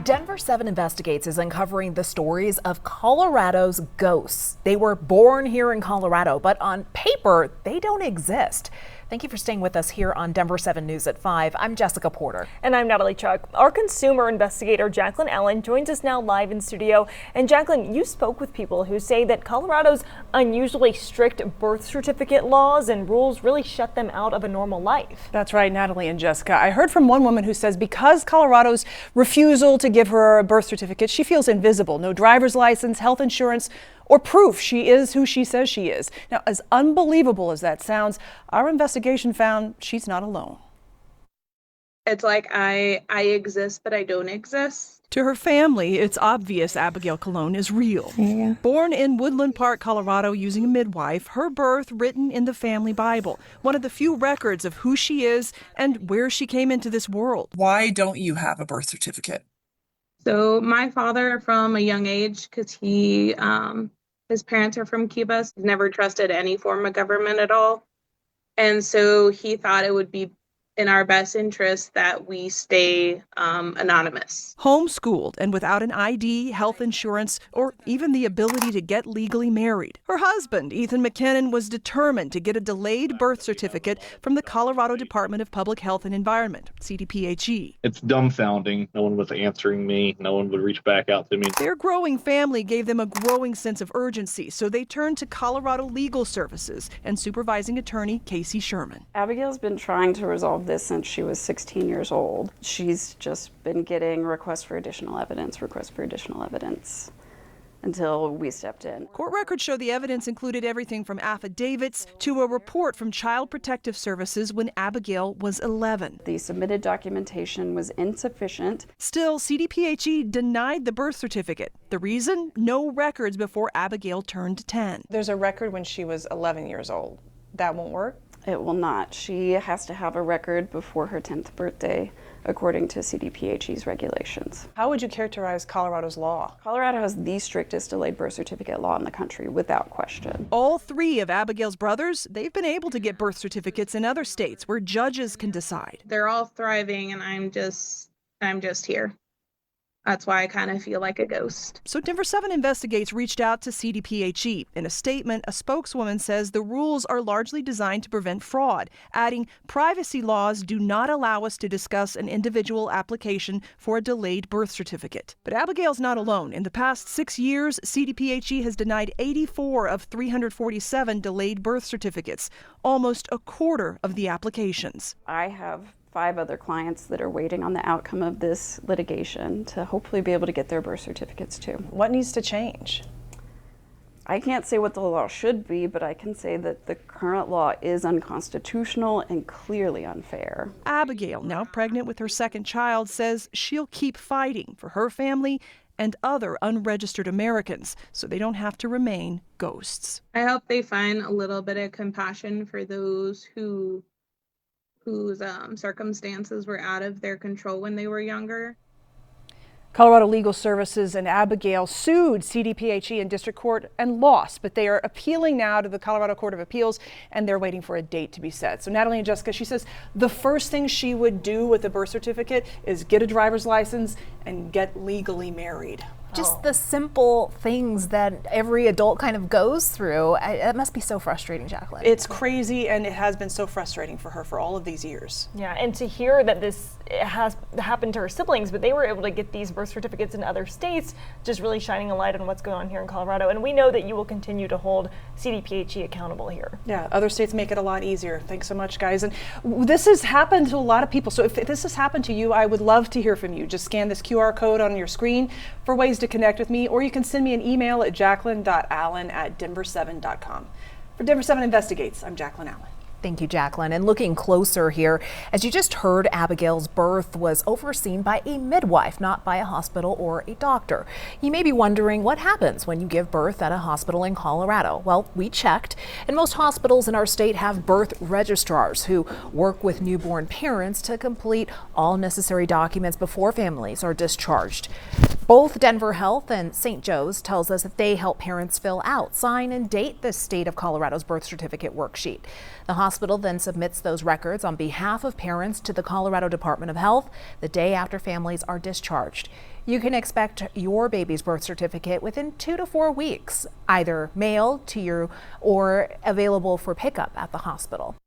Denver 7 Investigates is uncovering the stories of Colorado's ghosts. They were born here in Colorado, but on paper, they don't exist. Thank you for staying with us here on Denver 7 News at 5. I'm Jessica Porter. And I'm Natalie Chuck. Our consumer investigator, Jacqueline Allen, joins us now live in studio. And Jacqueline, you spoke with people who say that Colorado's unusually strict birth certificate laws and rules really shut them out of a normal life. That's right, Natalie and Jessica. I heard from one woman who says because Colorado's refusal to give her a birth certificate, she feels invisible. No driver's license, health insurance, or proof she is who she says she is. Now, as unbelievable as that sounds, our investigation found she's not alone. It's like I exist, but I don't exist. To her family, it's obvious Abigail Colon is real. Yeah. Born in Woodland Park, Colorado, using a midwife, her birth written in the family Bible, one of the few records of who she is and where she came into this world. Why don't you have a birth certificate? So my father, from a young age, because his parents are from Cuba, he's never trusted any form of government at all. And so he thought it would be in our best interest that we stay anonymous. Homeschooled and without an ID, health insurance, or even the ability to get legally married. Her husband, Ethan McKinnon, was determined to get a delayed birth certificate from the Colorado Department of Public Health and Environment, CDPHE. It's dumbfounding. No one was answering me. No one would reach back out to me. Their growing family gave them a growing sense of urgency, so they turned to Colorado Legal Services and supervising attorney Casey Sherman. Abigail's been trying to resolve this since she was 16 years old. She's just been getting requests for additional evidence until we stepped in. Court records show the evidence included everything from affidavits to a report from Child Protective Services when Abigail was 11. The submitted documentation was insufficient. Still, CDPHE denied the birth certificate. The reason? No records before Abigail turned 10. There's a record when she was 11 years old. That won't work? It will not. She has to have a record before her 10th birthday, according to CDPHE's regulations. How would you characterize Colorado's law? Colorado has the strictest delayed birth certificate law in the country, without question. All three of Abigail's brothers, they've been able to get birth certificates in other states where judges can decide. They're all thriving, and I'm just here. That's why I kind of feel like a ghost. So Denver 7 Investigates reached out to CDPHE. In a statement, a spokeswoman says the rules are largely designed to prevent fraud, adding privacy laws do not allow us to discuss an individual application for a delayed birth certificate. But Abigail's not alone. In the past 6 years, CDPHE has denied 84 of 347 delayed birth certificates, almost a quarter of the applications. I have 5 other clients that are waiting on the outcome of this litigation to hopefully be able to get their birth certificates too. What needs to change? I can't say what the law should be, but I can say that the current law is unconstitutional and clearly unfair. Abigail, now pregnant with her second child, says she'll keep fighting for her family and other unregistered Americans so they don't have to remain ghosts. I hope they find a little bit of compassion for those whose circumstances were out of their control when they were younger. Colorado Legal Services and Abigail sued CDPHE in district court and lost, but they are appealing now to the Colorado Court of Appeals, and they're waiting for a date to be set. So Natalie and Jessica, she says the first thing she would do with a birth certificate is get a driver's license and get legally married. Just the simple things that every adult kind of goes through. It must be so frustrating, Jacqueline. It's crazy, and it has been so frustrating for her for all of these years. Yeah, and to hear that this has happened to her siblings, but they were able to get these birth certificates in other states, just really shining a light on what's going on here in Colorado. And we know that you will continue to hold CDPHE accountable here. Yeah, other states make it a lot easier. Thanks so much, guys. And this has happened to a lot of people. So if this has happened to you, I would love to hear from you. Just scan this QR code on your screen for ways to connect with me, or you can send me an email at jacqueline.allen@denver7.com. For Denver 7 Investigates, I'm Jacqueline Allen. Thank you, Jacqueline. And looking closer here, as you just heard, Abigail's birth was overseen by a midwife, not by a hospital or a doctor. You may be wondering what happens when you give birth at a hospital in Colorado. Well, we checked, and most hospitals in our state have birth registrars who work with newborn parents to complete all necessary documents before families are discharged. Both Denver Health and St. Joe's tells us that they help parents fill out, sign, and date the state of Colorado's birth certificate worksheet. The hospital then submits those records on behalf of parents to the Colorado Department of Health the day after families are discharged. You can expect your baby's birth certificate within 2 to 4 weeks, either mailed to you or available for pickup at the hospital.